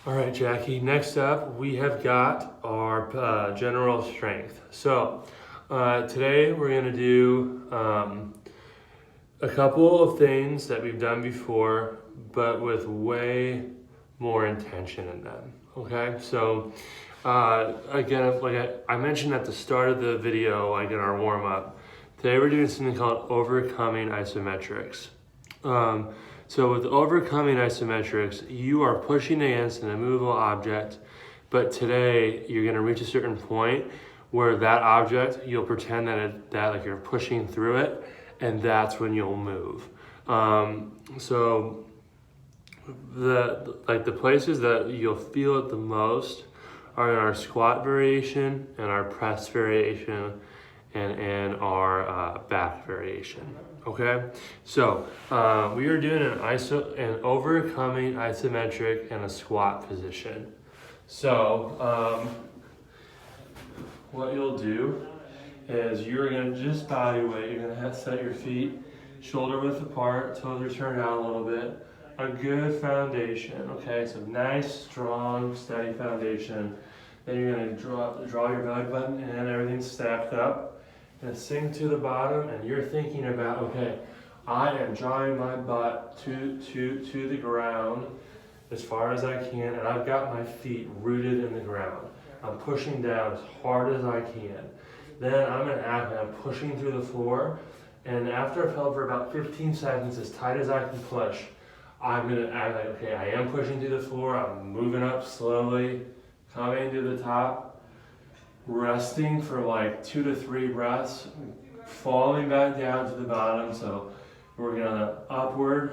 All right, Jackie, next up we have got our general strength. So today we're going to do a couple of things that we've done before, but with way more intention in them. Okay, so again, like I mentioned at the start of the video, like in our warm up, today we're doing something called overcoming isometrics. So with overcoming isometrics, you are pushing against an immovable object, but today you're going to reach a certain point where that object, you'll pretend that like you're pushing through it, and that's when you'll move. So the places that you'll feel it the most are in our squat variation and our press variation and our back variation. Okay, so we are doing an overcoming isometric and a squat position. So what you'll do is you're going to just body weight. You're going to set your feet shoulder width apart, toes are turned out a little bit. A good foundation. Okay, so nice, strong, steady foundation. Then you're going to draw your belly button and everything's stacked up. And sink to the bottom, and you're thinking about, okay, I am drawing my butt to the ground as far as I can, and I've got my feet rooted in the ground. I'm pushing down as hard as I can. Then I'm gonna act like I'm pushing through the floor, and after I've held for about 15 seconds, as tight as I can push, I'm gonna act like, okay, I am pushing through the floor, I'm moving up slowly, coming to the top, resting for like 2 to 3 breaths, falling back down to the bottom. So we're gonna upward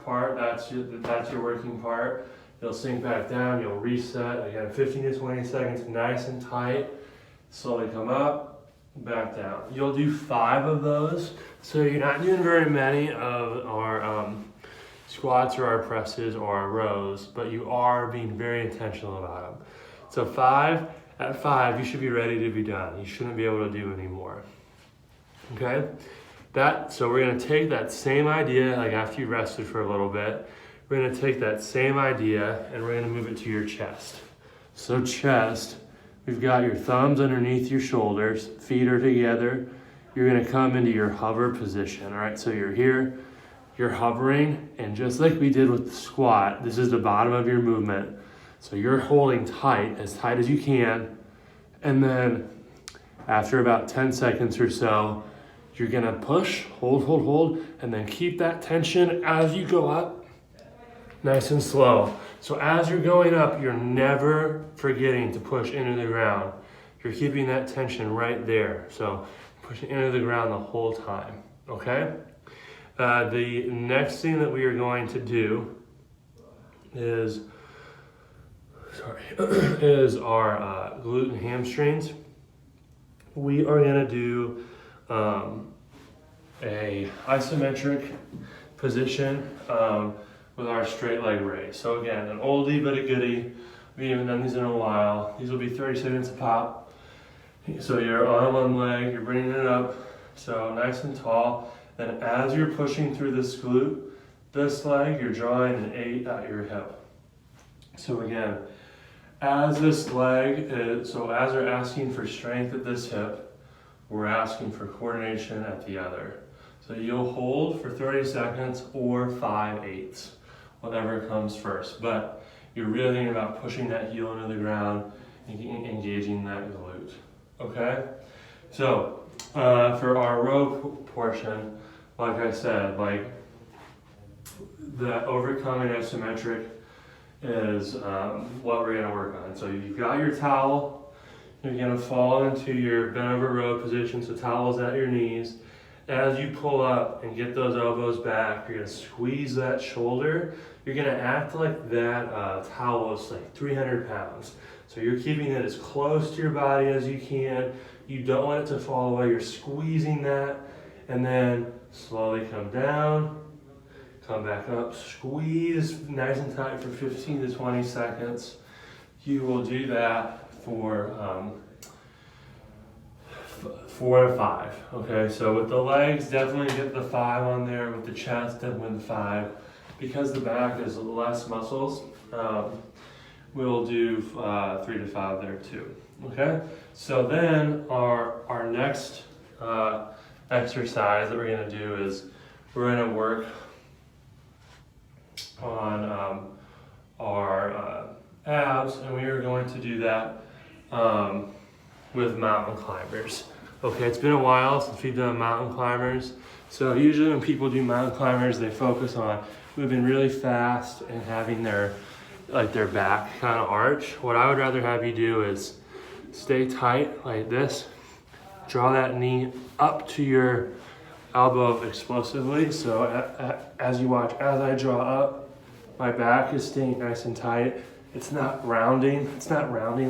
part, that's your working part. You'll sink back down, you'll reset, again 15 to 20 seconds, nice and tight. Slowly come up, back down. You'll do 5 of those. So you're not doing very many of our squats or our presses or our rows, but you are being very intentional about them. So at 5, you should be ready to be done. You shouldn't be able to do any more. Okay? So we're gonna take that same idea, like after you rested for a little bit, we're gonna take that same idea and we're gonna move it to your chest. So chest, we've got your thumbs underneath your shoulders, feet are together. You're gonna come into your hover position, all right? So you're here, you're hovering, and just like we did with the squat, this is the bottom of your movement. So you're holding tight as you can, and then after about 10 seconds or so, you're gonna push, hold, and then keep that tension as you go up, nice and slow. So as you're going up, you're never forgetting to push into the ground. You're keeping that tension right there. So pushing into the ground the whole time, okay? The next thing that we are going to do is our glute and hamstrings. We are gonna do a isometric position with our straight leg raise. So again, an oldie but a goodie. We haven't done these in a while. These will be 30 seconds a pop. So you're on one leg, you're bringing it up, so nice and tall. Then as you're pushing through this glute, this leg, you're drawing an 8 at your hip. So again, as we're asking for strength at this hip, we're asking for coordination at the other. So you'll hold for 30 seconds or 5/8, whatever comes first. But you're really thinking about pushing that heel into the ground and engaging that glute, okay? So for our row portion, like I said, like the overcoming isometric is what we're gonna work on. So you've got your towel, you're gonna fall into your bent over row position, so towel's at your knees. As you pull up and get those elbows back, you're gonna squeeze that shoulder. You're gonna act like that towel is like 300 pounds. So you're keeping it as close to your body as you can. You don't want it to fall away. You're squeezing that, and then slowly come down, come back up, squeeze nice and tight for 15 to 20 seconds. You will do that for 4 to 5. Okay, so with the legs, definitely get the 5 on there. With the chest, definitely the 5. Because the back is less muscles, we'll do 3 to 5 there too. Okay, so then our next exercise that we're gonna do is we're gonna work on our abs, and we are going to do that with mountain climbers. Okay, it's been a while since we've done mountain climbers. So usually when people do mountain climbers, they focus on moving really fast and having their back kind of arch. What I would rather have you do is stay tight like this. Draw that knee up to your elbow explosively. So as you watch, as I draw up, my back is staying nice and tight. It's not rounding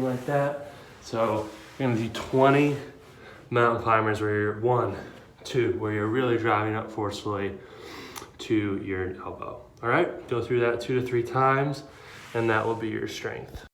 like that. So you're gonna do 20 mountain climbers where you're 1, 2, where you're really driving up forcefully to your elbow. All right, go through that 2 to 3 times, and that will be your strength.